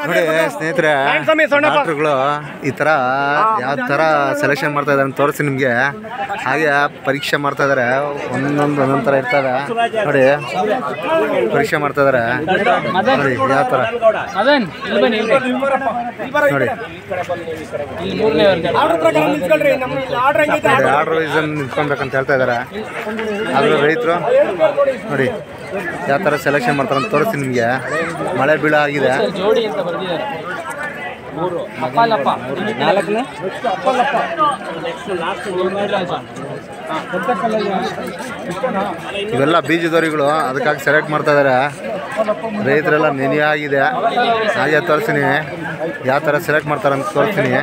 ನೋಡಿ ಸ್ನೇಹಿತರೆ, ಡಾಕ್ಟ್ರುಗಳು ಈ ಥರ ಯಾವ ಥರ ಸೆಲೆಕ್ಷನ್ ಮಾಡ್ತಾ ಇದ್ದಾರೆ ಅಂತ ತೋರಿಸಿ ನಿಮಗೆ. ಹಾಗೆ ಪರೀಕ್ಷೆ ಮಾಡ್ತಾ ಇದ್ದಾರೆ, ಒಂದೊಂದು ಥರ ಇರ್ತವೆ ನೋಡಿ. ಪರೀಕ್ಷೆ ಮಾಡ್ತಾ ಇದ್ದಾರೆ ನೋಡಿ ಯಾವ ಥರ ನೋಡಿ. ಆರ್ಡರ್ ವೈಸ್ ನಿಂತ್ಕೊಬೇಕಂತ ಹೇಳ್ತಾ ಇದ್ದಾರೆ. ಆದರೂ ರೈತರು ನೋಡಿ ಯಾವ ಥರ ಸೆಲೆಕ್ಷನ್ ಮಾಡ್ತಾರೆ ಅಂತ ತೋರಿಸ್ತೀನಿ ನಿಮಗೆ. ಮಳೆ ಬೀಳ ಆಗಿದೆ. ಇವೆಲ್ಲ ಬೀಜದವರಿಗಳು, ಅದಕ್ಕಾಗಿ ಸೆಲೆಕ್ಟ್ ಮಾಡ್ತಾ ಇದ್ದಾರೆ. ರೈತರೆಲ್ಲ ನೆನೆಯಾಗಿದೆ. ಹಾಗೆ ತೋರಿಸ್ತೀನಿ ಯಾವ ಥರ ಸೆಲೆಕ್ಟ್ ಮಾಡ್ತಾರೆ ಅಂತ ತೋರಿಸ್ತೀನಿ.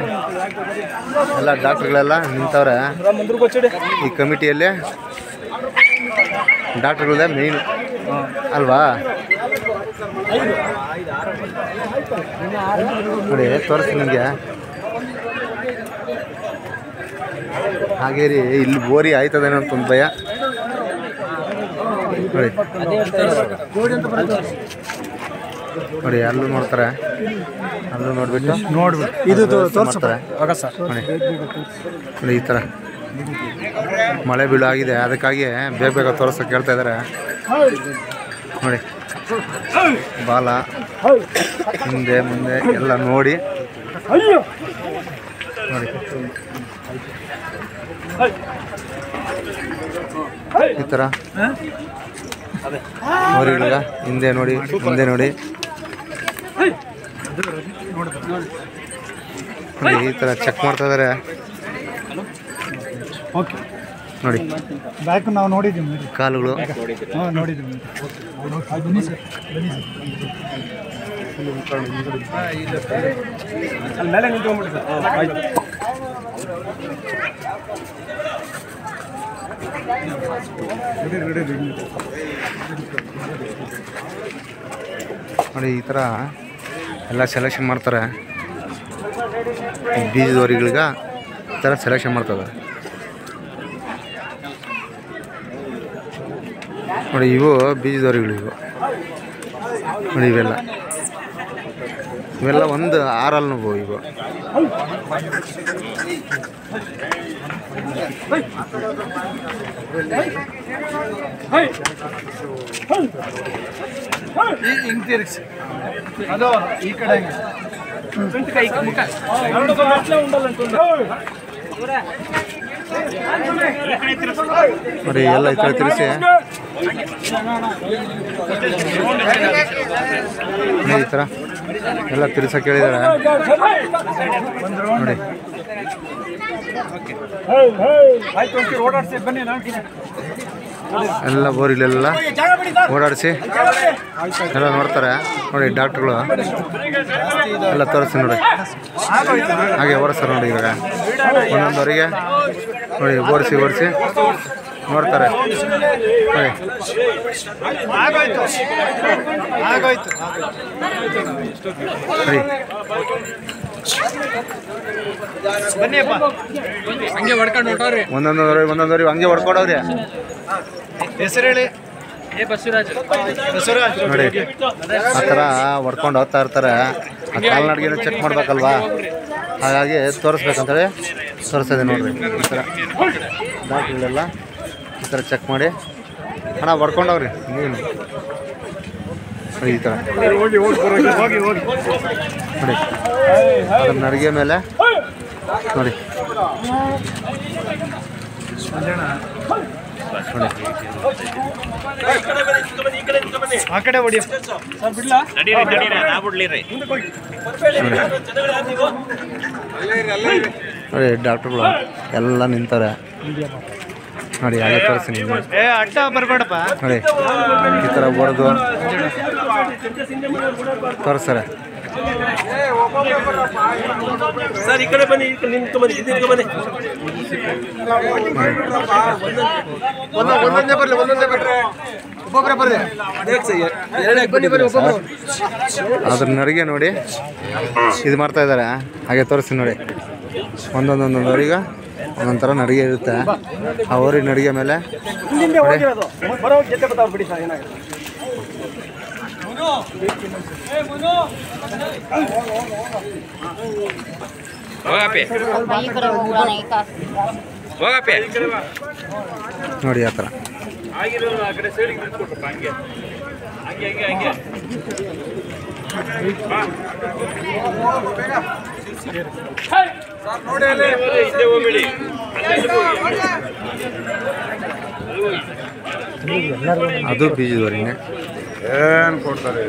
ಎಲ್ಲ ಡಾಕ್ಟ್ರುಗಳೆಲ್ಲ ನಿಂತವ್ರೆ ಈ ಕಮಿಟಿಯಲ್ಲಿ. ಡಾಕ್ಟ್ರುಗಳದೇ ಮೇಯ್ನ್ ಅಲ್ವಾ ನೋಡಿ. ತೋರಿಸ್ತೀನಿ ನಿಮಗೆ. ಹಾಗೆ ರೀ, ಇಲ್ಲಿ ಬೋರಿ ಆಯ್ತದೇನೋ ಅಂತ ಒಂದು ಭಯ ನೋಡಿ. ನೋಡಿ ಅಲ್ಲೂ ನೋಡ್ತಾರೆ, ಅಲ್ಲೂ ನೋಡ್ಬಿಟ್ಟು ಇದು ತೋರಿಸ್ತಾರೆ ನೋಡಿ. ಈ ಥರ ಮಳೆ ಬೀಳು ಆಗಿದೆ, ಅದಕ್ಕಾಗಿ ಬೇಗ ಬೇಗ ತೋರಿಸೋಕೆ ಹೇಳ್ತಾ ಇದ್ದಾರೆ ನೋಡಿ. ಬಾಲ ಹಿಂದೆ ಮುಂದೆ ಎಲ್ಲ ನೋಡಿ ನೋಡಿ. ಈ ಥರ ಮರಿಗಳ ಹಿಂದೆ ನೋಡಿ, ಮುಂದೆ ನೋಡಿ. ಈ ಥರ ಚೆಕ್ ಮಾಡ್ತಾ ಇದ್ದಾರೆ ನೋಡಿ. ಬ್ಯಾಕ್ ನಾವು ನೋಡಿದ್ದೀವಿ, ಕಾಲುಗಳು ನೋಡಿದ್ದೀವಿ. ಮೇಲೆ ನಿಂತ್ಕೊಂಡ್ಬಿಟ್ಟು ನೋಡಿ. ಈ ಥರ ಎಲ್ಲ ಸೆಲೆಕ್ಷನ್ ಮಾಡ್ತಾರೆ. ಬೀಜದವರಿಗಳಿಗೆ ಈ ಥರ ಸೆಲೆಕ್ಷನ್ ಮಾಡ್ತಾರೆ ನೋಡಿ. ಇವು ಬೀಜದವರಿಗಳು ಇವು ನೋಡಿ. ಇವೆಲ್ಲ ಒಂದು ಆರಲ್ಲಿ ನೋವು ಇವು. ಹಿಂಗೆ ತಿರುಗಿಸಿ ಅದು ಈ ಕಡೆ ನೋಡಿ. ಎಲ್ಲ ಈ ಕಡೆ ತಿರುಗಿಸಿ ಈ ಥರ ಎಲ್ಲ ತಿರ್ಸಕ್ಕೆ ಹೇಳಿದ್ದಾರೆ ನೋಡಿ. ಎಲ್ಲ ಬೋರಿಲೆಲ್ಲ ಓಡಾಡಿಸಿ ಎಲ್ಲ ನೋಡ್ತಾರೆ ನೋಡಿ. ಡಾಕ್ಟ್ರುಗಳು ಎಲ್ಲ ತೋರಿಸ್ತೀನಿ ನೋಡಿ. ಹಾಗೆ ಓಡಿಸ್ತಾರೆ ನೋಡಿ. ಇವಾಗ ಒಂದೊಂದವರಿಗೆ ನೋಡಿ ಓಡಿಸಿ ನೋಡ್ತಾರೆ ನೋಡಿ. ಹಂಗೆ ಹೊಡ್ಕೊಂಡು ಹೊಟ್ಟವ್ರಿ. ಒಂದೊಂದವ್ರಿಗೆ ಹಂಗೆ ಹೊಡ್ಕೊಡವ್ರಿ. ಹೆಸರು ಹೇಳಿ. ನೋಡಿ ಆ ಥರ ಹೊಡ್ಕೊಂಡು ಹೋಗ್ತಾ ಇರ್ತಾರೆ. ಆ ಕಾಲ್ನಡಿಗೆನೂ ಚೆಕ್ ಮಾಡ್ಬೇಕಲ್ವಾ, ಹಾಗಾಗಿ ತೋರಿಸ್ಬೇಕಂತೇಳಿ ತೋರಿಸ್ತಿದೆ ನೋಡ್ರಿ. ಈ ಥರ ಡಾಕ್ಟ್ರುಗಳೆಲ್ಲ ಈ ಥರ ಚೆಕ್ ಮಾಡಿ ಹಣ ಹೊಡ್ಕೊಂಡವ್ರಿ. ನೀನು ಈ ಥರ ನೋಡಿ ಅದ್ರ ನಡಿಗೆ ಮೇಲೆ ನೋಡಿ ಆ ಕಡೆ ಹೊಡಿ. ನೋಡಿ ಡಾಕ್ಟ್ರುಗಳು ಎಲ್ಲ ನಿಂತಾರೆ ನೋಡಿ. ಹಾಗೆ ತೋರಿಸ್ತೀನಿ ಅಡ್ಡ ಬರಬೇಡಪ್ಪ ನೋಡಿ. ಈ ಥರ ಹೊಡೆದು ತೋರಿಸ್ತಾರೆ. ಸರ್ ಈ ಕಡೆ ಬನ್ನಿ, ನಿಂತ್ಕೊಂಬನ್ನಿ. ಒಂದೊಂದೇ ಬರಲಿ, ಒಬ್ಬೊಬ್ಬರೇ ಬರಲಿ. ಅದ್ರ ನಡಿಗೆ ನೋಡಿ ಇದು ಮಾಡ್ತಾ ಇದ್ದಾರೆ. ಹಾಗೆ ತೋರಿಸ್ತೀನಿ ನೋಡಿ. ಒಂದೊಂದೊಂದೊಂದವರಿಗೆ ಒಂದೊಂದು ಥರ ನಡಿಗೆ ಇರುತ್ತೆ. ಆ ಊರಿನ ನಡಿಗೆ ಮೇಲೆ ನೋಡಿ ಆ ಥರ ಅದು ಬೀಜದವರೆಗೆ ಏನು ಕೊಡ್ತಾರೆ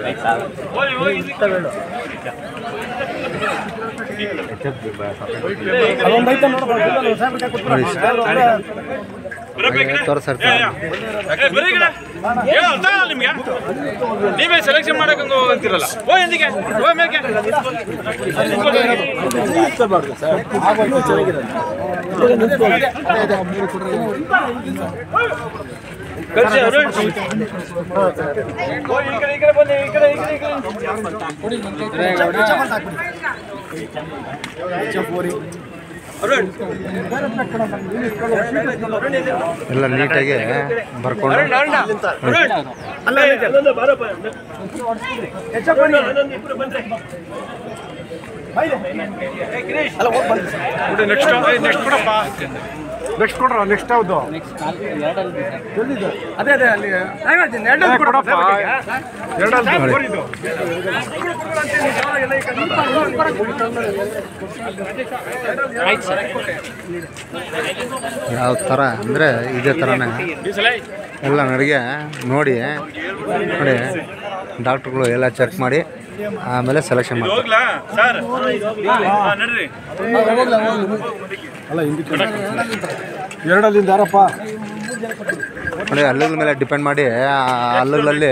ತೋರಿಸಿರ್ತಾರೆ ನಿಮ್ಗೆ ನೀವೇ ಸೆಲೆಕ್ಷನ್ ಮಾಡಕ್ಕೆ ಅಂತಿರಲ್ಲ ಓ ಎಂದಿಗೆ ಓ ಮೇಕೆ ಕಳ್ಸಿ ಅರುಣ್ ಈ ಕಡೆ ಬನ್ನಿ ಈ ಕಡೆ ಎಲ್ಲ ನೀಟಾಗಿ ಬರ್ಕೊಂಡು ನೆಕ್ಸ್ಟ್ ಕೊಡ್ರ ನೆಕ್ಸ್ಟ್ ಯಾವುದು ಅದೇ ಅದೇ ಅಲ್ಲಿ ಯಾವ ಥರ ಅಂದರೆ ಇದೇ ಥರನೇ ಎಲ್ಲ ನನಗೆ ನೋಡಿ ಡಾಕ್ಟ್ರುಗಳು ಎಲ್ಲ ಚೆಕ್ ಮಾಡಿ ಆಮೇಲೆ ಸೆಲೆಕ್ಷನ್ ಮಾಡ್ತಾರೆ. ಅಲ್ಲ ಎರಡಲ್ಲಿಂದ ಯಾರಪ್ಪ ನೋಡಿ ಹಲ್ಲುಗಳ ಮೇಲೆ ಡಿಪೆಂಡ್ ಮಾಡಿ ಆ ಹಲ್ಲುಗಳಲ್ಲಿ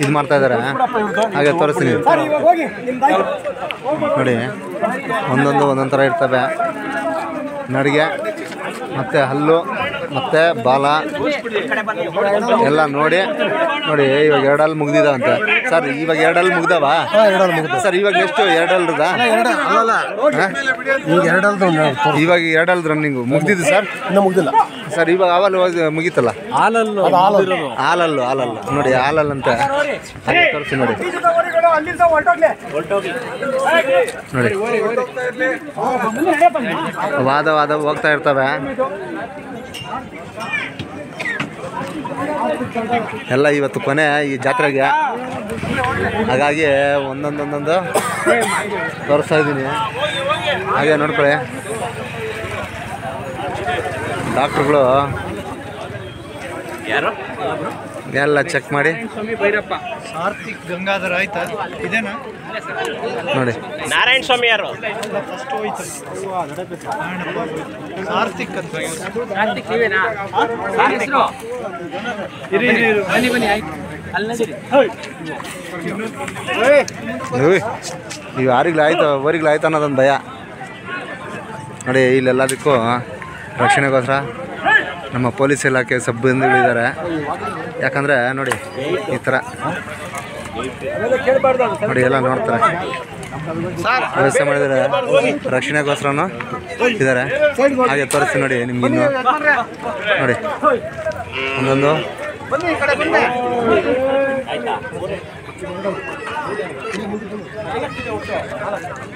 ಇದು ಮಾಡ್ತಾ ಇದ್ದಾರೆ. ಹಾಗೆ ತೋರಿಸ್ತೀನಿ ನೋಡಿ, ಒಂದೊಂದು ಥರ ಇರ್ತವೆ. ನಡಿಗೆ ಮತ್ತು ಹಲ್ಲು ಮತ್ತು ಬಾಲ ಎಲ್ಲ ನೋಡಿ ಇವಾಗ ಎರಡಲ್ಲಿ ಮುಗ್ದಿದ್ದಾವಂತೆ ಸರ್. ಇವಾಗ ಎರಡಲ್ಲಿ ಮುಗ್ದವ ಸರ್. ಇವಾಗ ಎಷ್ಟು ಎರಡಲ್ರದ ಇವಾಗ ಎರಡಲ್ದ ರನ್ನಿಂಗು ಮುಗ್ದಿದ್ದು ಸರ್. ಇನ್ನೂ ಮುಗ್ದಿಲ್ಲ ಸರ್. ಇವಾಗ ಅವಲ್ಲಿ ಮುಗೀತಲ್ಲ ಹಾಲಲ್ಲು ನೋಡಿ, ಹಾಲಲ್ಲ ಅಂತ ತೋರಿಸಿ ನೋಡಿ ವಾದ ಹೋಗ್ತಾ ಇರ್ತವೆ ಎಲ್ಲ. ಇವತ್ತು ಕೊನೆ ಈ ಜಾತ್ರೆಗೆ, ಹಾಗಾಗಿ ಒಂದೊಂದು ತೋರಿಸ್ತಾ ಇದ್ದೀನಿ. ಹಾಗೆ ನೋಡ್ಕೊಳ್ಳಿ, ಡಾಕ್ಟ್ರುಗಳು ಎಲ್ಲ ಚೆಕ್ ಮಾಡಿ ಸಾರ್ಥಿಕ್ ಗಂಗಾಧರ ಆಯ್ತಾ ಇದೇನಾ ನೋಡಿ. ನಾರಾಯಣ ಸ್ವಾಮಿ ಯಾರು? ಸಾರ್ಥಿಕ್ ಅಂತ ಇವು ಯಾರಿಗ್ಲಾಯ್ತು ಅವರಿಗ್ಲಾಯ್ತು ಅನ್ನೋದೊಂದು ಭಯ ನೋಡಿ. ಇಲ್ಲೆಲ್ಲದಕ್ಕೂ ರಕ್ಷಣೆಗೋಸ್ಕರ ನಮ್ಮ ಪೊಲೀಸ್ ಇಲಾಖೆ ಸಿಬ್ಬಂದಿಗಳಿದ್ದಾರೆ. ಯಾಕಂದರೆ ನೋಡಿ ಈ ಥರ ನೋಡಿ ಎಲ್ಲ ನೋಡ್ತಾರೆ, ವ್ಯವಸ್ಥೆ ಮಾಡಿದರೆ ರಕ್ಷಣೆಗೋಸ್ಕರನೂ ಇದ್ದಾರೆ. ಹಾಗೆ ತೋರಿಸ್ತೀನಿ ನೋಡಿ ನಿಮ್ಗೆ ಇನ್ನು ನೋಡಿ ಒಂದೊಂದು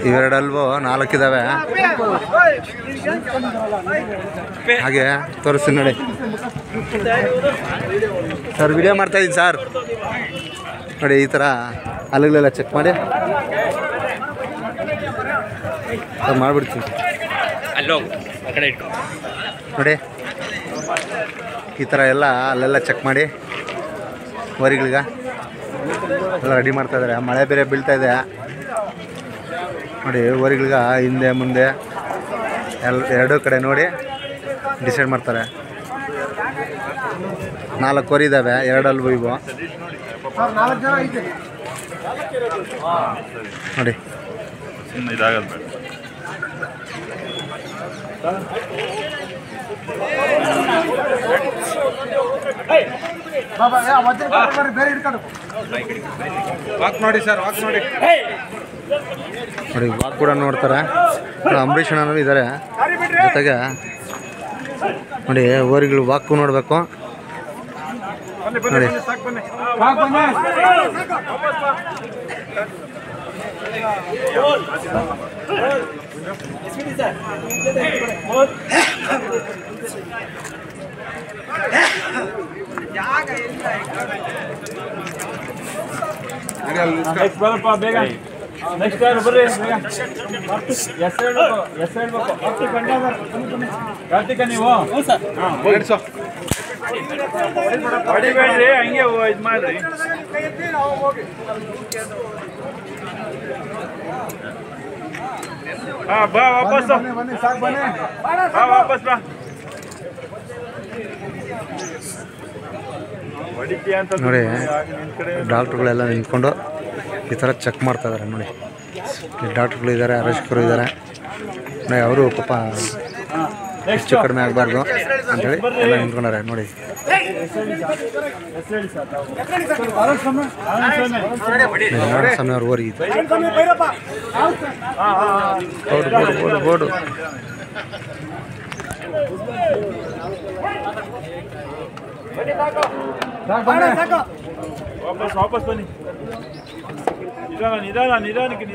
ಇವೆರಡಲ್ವೂ 4 ಇದ್ದಾವೆ. ಹಾಗೆ ತೋರಿಸ್ತೀನಿ ನೋಡಿ ಸರ್. ವಿಡಿಯೋ ಮಾಡ್ತಾಯಿದ್ದೀನಿ ಸರ್. ನೋಡಿ ಈ ಥರ ಹಲ್ಲುಗಳೆಲ್ಲ ಚೆಕ್ ಮಾಡಿ ಮಾಡಿಬಿಡ್ತೀನಿ ನೋಡಿ. ಈ ಥರ ಎಲ್ಲ ಅಲ್ಲೆಲ್ಲ ಚೆಕ್ ಮಾಡಿ ವರಿಗಳಿಗೆ ಎಲ್ಲ ರೆಡಿ ಮಾಡ್ತಾಯಿದ್ದಾರೆ. ಮಳೆ ಬೇರೆ ಬೀಳ್ತಾ ಇದೆ ನೋಡಿ. ವರಿಗಳಿಗೆ ಹಿಂದೆ ಮುಂದೆ ಎರಡೂ ಕಡೆ ನೋಡಿ ಡಿಸೈಡ್ ಮಾಡ್ತಾರೆ. 4 ವರಿ ಇದ್ದಾವೆ, 2 ಅಲ್ವು ಇವು ನೋಡಿ. ಬೇರೆ ಇಟ್ಕೊಂಡು ವಾಕ್ ನೋಡಿ ಸರ್, ವಾಕ್ ನೋಡಿ ನೋಡಿ. ವಾಕ್ ಕೂಡ ನೋಡ್ತಾರೆ. ಅಂಬರೀಷ್ ಅಣ್ಣನೂ ಇದ್ದಾರೆ ಜೊತೆಗೆ ನೋಡಿ. ಓರಿಗಳು ವಾಕು ನೋಡಬೇಕು. ನೋಡಿ ಬರಪ್ಪ ಬೇಗ ನೆಕ್ಸ್ಟ್ ಯಾರು ಬರ್ರಿ ಹೆಸರು ಕಾರ್ತಿಕ ನೀವು ಹೊಡಿಬೇಡ್ರಿ ಹಂಗೆ ಇದು ಮಾಡ್ರಿ ಬಾ ವಾಪಸ್ ಬಾ ವಾಪಸ್ ಬಾ ನೋಡಿ ಡಾಕ್ಟ್ರುಗಳೆಲ್ಲ ನಿಂತ್ಕೊಂಡು ಈ ಥರ ಚೆಕ್ ಮಾಡ್ತಾ ಇದ್ದಾರೆ ನೋಡಿ. ಡಾಕ್ಟ್ರುಗಳು ಇದ್ದಾರೆ, ಆರಕ್ಷಕರು ಇದ್ದಾರೆ ನೋಡಿ. ಅವರು ಪಾಪ ಹೆಚ್ಚು ಕಡಿಮೆ ಆಗಬಾರ್ದು ಅಂತೇಳಿ ಎಲ್ಲ ನಿಂತ್ಕೊಂಡಾರೆ ನೋಡಿ. ನಾರಾಯಣಸ್ವಾಮಿ ಅವ್ರ ಊರಿಗೆ ಬೋರ್ಡು ವಾಪಸ್ ಬನ್ನಿ. ನಿಧಾನಕ್ಕೆ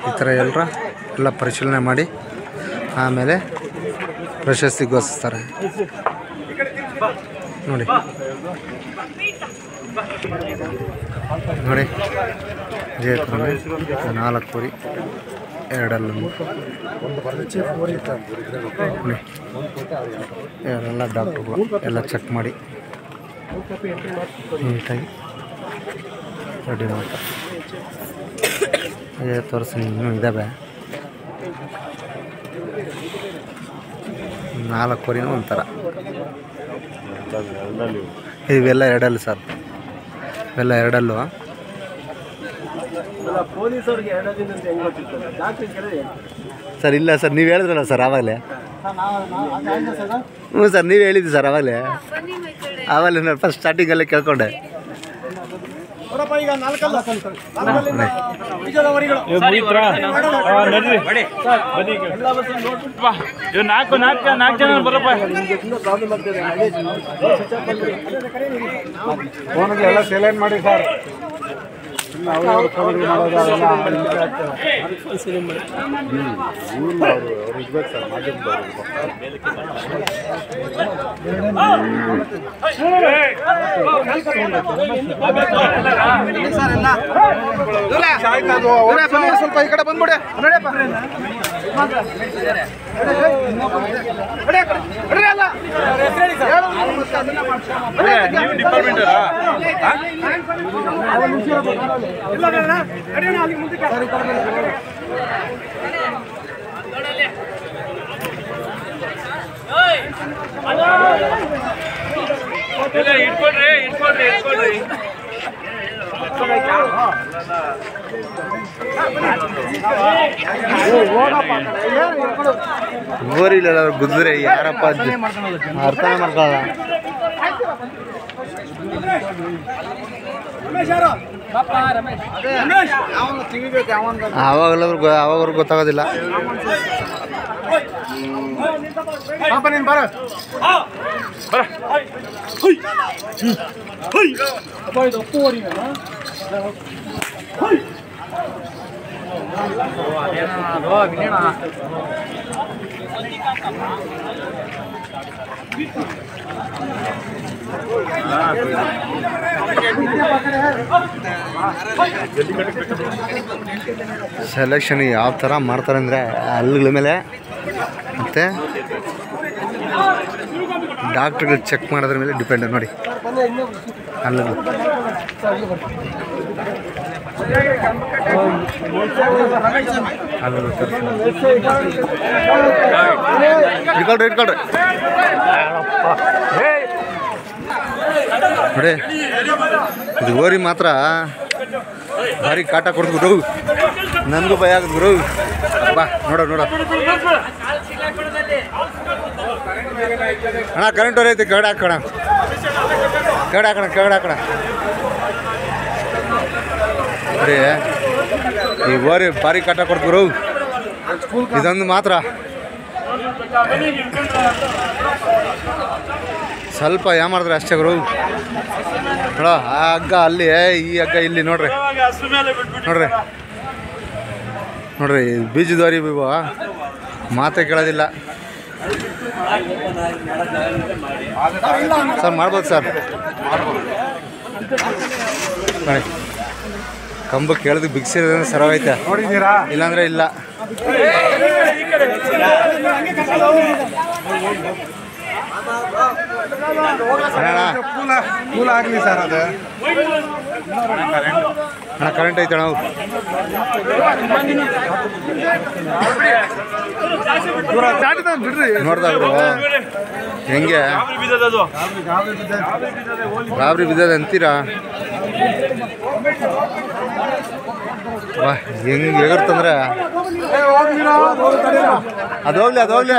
ಈ ಥರ ಎಲ್ಲ ಪರಿಶೀಲನೆ ಮಾಡಿ ಆಮೇಲೆ ಪ್ರಶಸ್ತಿ ಘೋಷಿಸ್ತಾರೆ ನೋಡಿ. ನೋಡಿ ಜಯತ್ರಲ್ಲಿ 4 ಕುರಿ 2 ಅಲ್ಲೊಂದು ಇವರೆಲ್ಲ ಡಾಕ್ಟ್ರುಗಳು ಎಲ್ಲ ಚೆಕ್ ಮಾಡಿ ನೀಟಾಗಿ ರೆಡಿ ಮಾಡ್ತಾರೆ. ಹಾಗೆ ತೋರಿಸಿ ಇನ್ನೂ ಇದ್ದಾವೆ 4 ಕುರಿನೂ ಒಂಥರ. ಇವೆಲ್ಲ 2 ಅಲ್ಲು ಸರ್, ಇವೆಲ್ಲ 2 ಅಲ್ಲು. ಸರ್ ಇಲ್ಲ ಸರ್, ನೀವು ಹೇಳಿದ್ರಲ್ಲ ಸರ್ ಆವಾಗಲೇ. ಹ್ಞೂ ಸರ್, ನೀವು ಹೇಳಿದ್ರಿ ಸರ್ ಆವಾಗಲೇ ನಾನು ಫಸ್ಟ್ ಸ್ಟಾರ್ಟಿಂಗಲ್ಲೇ ಕೇಳ್ಕೊಂಡೆ. ನಾಲ್ಕು ಜನ ಬರಪ್ಪ. ಫೋನ್ಗಳೆಲ್ಲ ಸೈಲೆಂಟ್ ಮಾಡಿ ಸರ್. ಸ್ವಲ್ಪ ಈ ಕಡೆ ಬಂದ್ಬಿಡಿ. ನೀವು ಡಿಪಾರ್ಟ್ಮೆಂಟ್ ಇಟ್ಕೊಳ್ರಿ. ಗೋರಿಲ್ಲ ಗುದ್ರೆ ಯಾರಪ್ಪ ಅರ್ಥನೇ ಮಾಡ್ಕೊಳ್ಳಲ್ಲ. ಅವಾಗವ್ರಿಗೆ ಗೊತ್ತಾಗೋದಿಲ್ಲ. ಸೆಲೆಕ್ಷನ್ ಯಾವ ಥರ ಮಾಡ್ತಾರೆ ಅಂದರೆ ಹಲ್ಲುಗಳ ಮೇಲೆ ಮತ್ತು ಡಾಕ್ಟ್ರುಗಳು ಚೆಕ್ ಮಾಡೋದ್ರ ಮೇಲೆ ಡಿಪೆಂಡ್ ನೋಡಿ. ಹಲ್ಲುಗಳು ಇಟ್ಕೊಳ್ರಿ ಇಟ್ಕೊಳ್ರಿ ನೋಡಿ ಇದು ಓರಿ ಮಾತ್ರ ಭಾರಿ ಕಾಟ ಕೊಡ್ತು ಗುರು. ನನಗೂ ಭಯ ಆಗುತ್ತೆ ಗುರು. ಬಾ ನೋಡೋ ನೋಡೋ ಅಣ್ಣ ಕರೆಂಟ್ ಹೊರೈತೆ. ಕೆಳಗಡೆ ಹಾಕೋಣ ಕೆಳಗಡೆ ಹಾಕೋಣ ನೋಡಿ ಈ ಓರಿ ಭಾರಿ ಕಾಟ ಕೊಡ್ತು ಗುರು. ಇದೊಂದು ಮಾತ್ರ ಸ್ವಲ್ಪ ಮಾಡಿದ್ರೆ ಅಷ್ಟೇ ಗುರು. ನೋಡೋ ಆ ಹಗ್ಗ ಅಲ್ಲಿ, ಈ ಹಗ್ಗ ಇಲ್ಲಿ ನೋಡ್ರಿ ನೋಡ್ರಿ ಬೀಜದವರಿ ಇವು ಮಾತೇ ಕೇಳೋದಿಲ್ಲ ಸರ್. ಮಾಡ್ಬೋದು ಸರ್ ನೋಡಿ. ಕಂಬ ಕೇಳಿದ್ ಬಿಗ್ಸಿರೋದ್ರೆ ಸರವೈತೆ, ಇಲ್ಲಾಂದ್ರೆ ಇಲ್ಲ. ಕೂಲ್ ಆಗಲಿ ಸರ್. ಅದು ಅಣ್ಣ ಕರೆಂಟ್ ಐತೆ ನಾವು ನೋಡ್ದಾಗ್ರು ಹೆಂಗೆ ಗಾಬರಿ ಬಿದ್ದದ ಅಂತೀರಾ? ಹೆಂಗೆ ಎಗರ್ತಂದ್ರೆ ಅದೋಗ್ಲಿ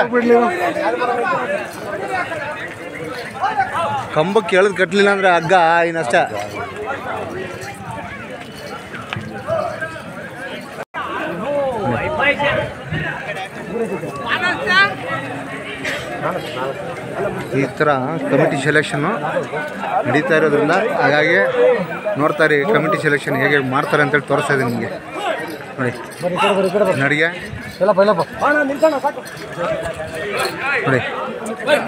ಕಂಬಕ್ಕೆ ಎಳೆದು ಕಟ್ಟಲಿಲ್ಲ ಅಂದ್ರೆ ಹಗ್ಗ ಇನ್ನಷ್ಟ. ಈ ಥರ ಕಮಿಟಿ ಸೆಲೆಕ್ಷನ್ನು ನಡೀತಾ ಇರೋದ್ರಿಂದ ಹಾಗಾಗಿ ನೋಡ್ತಾ ಇರಿ ಕಮಿಟಿ ಸೆಲೆಕ್ಷನ್ ಹೇಗೆ ಮಾಡ್ತಾರೆ ಅಂತೇಳಿ ತೋರಿಸ್ತಾ ಇದ್ದೀನಿ ನಿಮಗೆ. ನೋಡಿ ನಡಿಗೆ ನೋಡಿ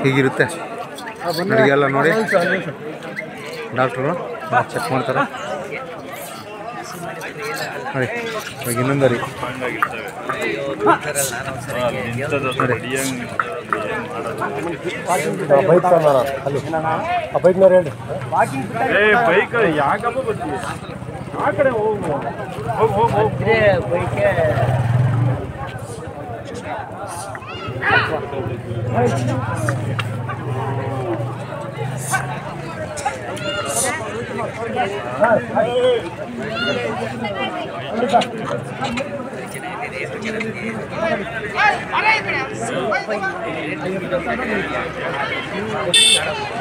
ಹೀಗಿರುತ್ತೆ ನಡಿಗೆ ಎಲ್ಲ ನೋಡಿ. ಡಾಕ್ಟ್ರು ಚೆಕ್ ಮಾಡ್ತಾರೆ ನೋಡಿ. ಇವಾಗ ಇನ್ನೊಂದು ರೀ ಬೈಕ್ ಯಾಕಪ್ಪ ಬರ್ತೀವಿ ಆ ಕಡೆ ಹೋಗು ಬೈಕೆ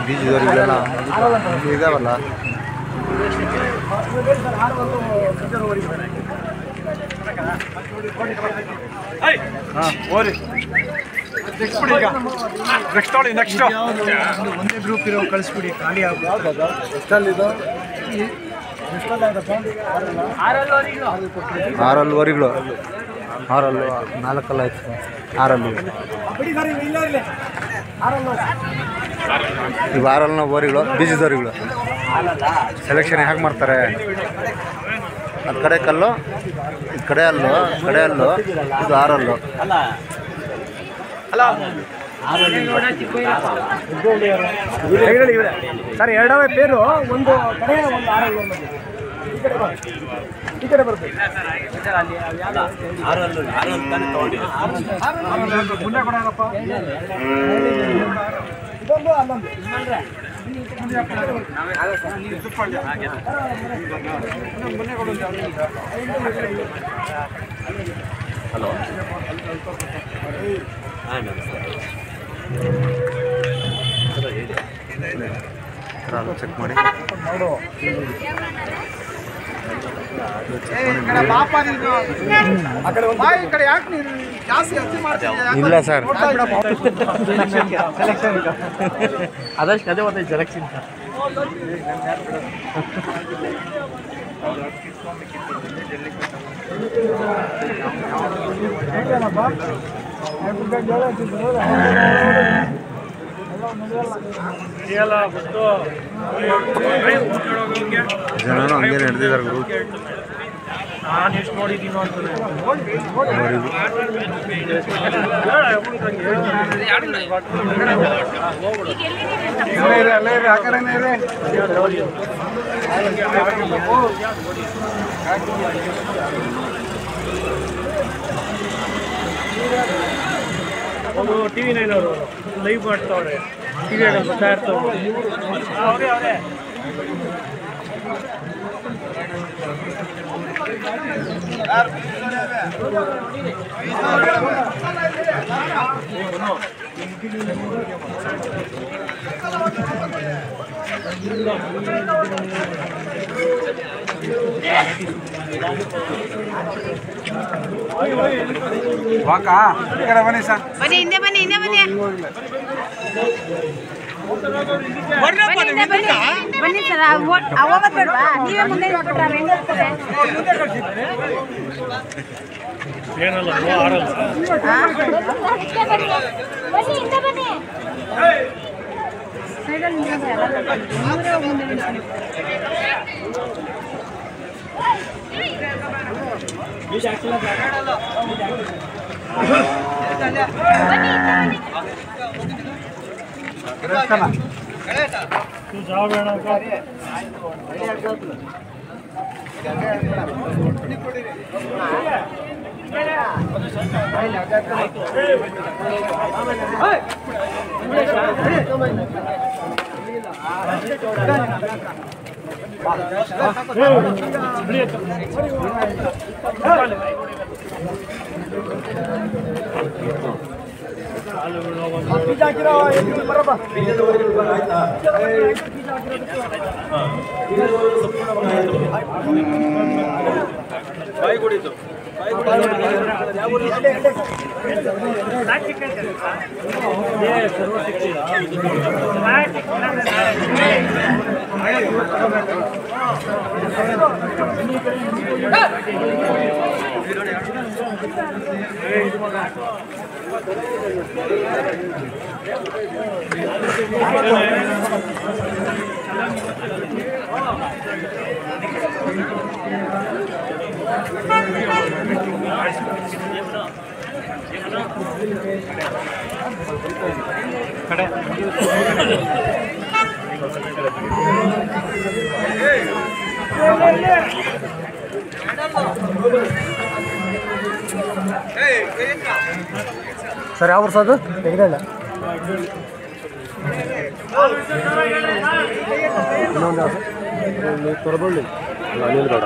ಬೀಜದವರಿಗೆಲ್ಲ ಇದಾವಲ್ಲ. ನೆಕ್ಸ್ಟ್ ಒಂದೇ ಗ್ರೂಪ್ ಇರೋ ಕಳಿಸ್ಬಿಡಿ. ಖಾಲಿ ಆಗ್ಬೋದು. ಎಷ್ಟಲ್ಲಿದು? ಆರಲ್ಲು ವರಿಗಳು, ಆರಲ್ಲು 4 ಆಯ್ತು. ಆರಲ್ಲು ಇವು ಆರಲ್ನ ಓರಿಗಳು, ಬೀಜದವರಿಗಳು ಸೆಲೆಕ್ಷನ್ ಹೇಗೆ ಮಾಡ್ತಾರೆ? ಅದು ಕಡೆ ಕಲ್ಲು, ಇದು ಕಡೆ ಅಲ್ಲು, ಇದು ಆರಲ್ಲು. ಸರ್ ಎರಡವೇ ಪೇರು, ಒಂದು ಕಡೆ ಒಂದು ಆರಲ್ಲು. ಈ ಕಡೆ ಬರುತ್ತೆ ಮುಂದೆ ಕೊಡೋಣಪ್ಪ. ಇದೊಂದು ಅಲ್ಲೊಂದು ಹಲೋ ಚೆಕ್ ಮಾಡಿ. ಇಲ್ಲ ಸರ್ ಅದಷ್ಟು ಅದೇ ಮತ್ತೆ ಸೆಲೆಕ್ಷನ್ ಜನನು ಹಂಗೆ ನಡೆದಿದ್ದಾರೆ ಗುರು. ನಾನು ಎಷ್ಟು ನೋಡಿದ್ದೀನೋ ಅಂತ ಅಲ್ಲೇ ಆ ಕಡೆನೇ ಅವರು TV9 ಅವರು ಲೈವ್ ಮಾಡ್ತಾವ್ರೆ, ಟಿವಿ ಬರ್ತಾ ಇರ್ತಾವೆ. ಅವರೇ ವಾಕಾ ಈ ಕಡೆ ಬನ್ನಿ ಸರ್. ಬನ್ನಿ ಹಿಂದೆ ಬನ್ನಿ ಹಿಂದೆ ಬನ್ನಿ ಬನ್ನಿ ಸರ್. ಅವಾಗ ಬೇಡವಾ, ನೀವೇ ಮುಂದೆ ಇಟ್ಬಿಟ್ರೆ ಅವ್ರು ಹೆಂಗೆ ಇರ್ತಾರೆ? ಏನಲ್ಲ ಆರಲ್ಲ. ಬನ್ನಿ ಹಿಂದೆ ಬನ್ನಿ. ಸೈಡಲ್ಲಿ ನೀವೇ ಮುಂದೆ ನಿಲ್ಸಿ. ಸರ್ ಯಾವ ವರ್ಷ ಅದು ತೆಗೆದಲ್ಲ? ಇನ್ನೊಂದು ತೊರಬಳ್ಳಿ ಅನಿಲ್ ಗೌಡ.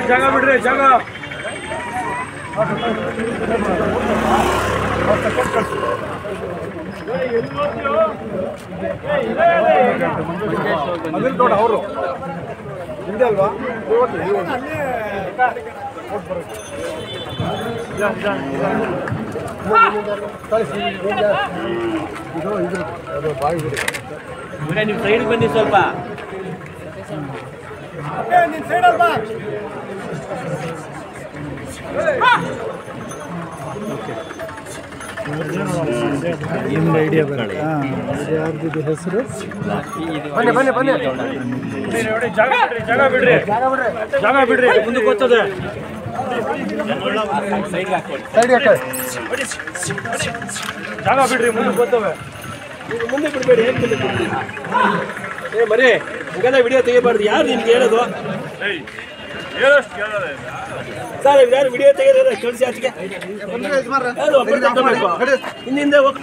ಜಾಗ ಬಿಡ್ರಿ, ಜಾಗ ಅನಿಲ್ ಗೌಡ ಅವರು ಹಿಂದೆ ಅಲ್ವಾ? ನೀವು ಸೈಡ್ ಬನ್ನಿ ಸ್ವಲ್ಪ. ನಿನ್ ಸೈಡ್ ಅಲ್ವಾ? ನಿಮ್ದು ಐಡಿಯಾ ಬೇಡ. ಯಾರ್ದು ಹೆಸರು? ಬನ್ನಿ ಬನ್ನಿ ಬನ್ನಿ. ಜಾಗ ಬಿಡ್ರಿ, ಜಾಗ ಬಿಡ್ರಿ, ಮುಂದಕ್ಕೆ ಗೊತ್ತದೆ. ಜಾಗ ಬಿಡ್ರಿ, ಮುಂದಕ್ಕೆ ಗೊತ್ತವೆ. ಮುಂದೆ ಬಿಡಬೇಡಿ. ಹೇಗೆ ಮುಂದೆ ಬಿಡ್ರಿ? ಏ ಮರಿ ಹಂಗೆಲ್ಲ ವಿಡಿಯೋ ತೆಗಿಬಾರ್ದು. ಯಾರು ನಿಮ್ಗೆ ಹೇಳೋದು? ಸರ್ ಯಾರು ವಿಡಿಯೋ ತೆಗೆದ್ರೆ ಕಳಿಸಿ ಆಚೆಗೆ. ಹಿಂದಿಂದ ಹೋಗಿ.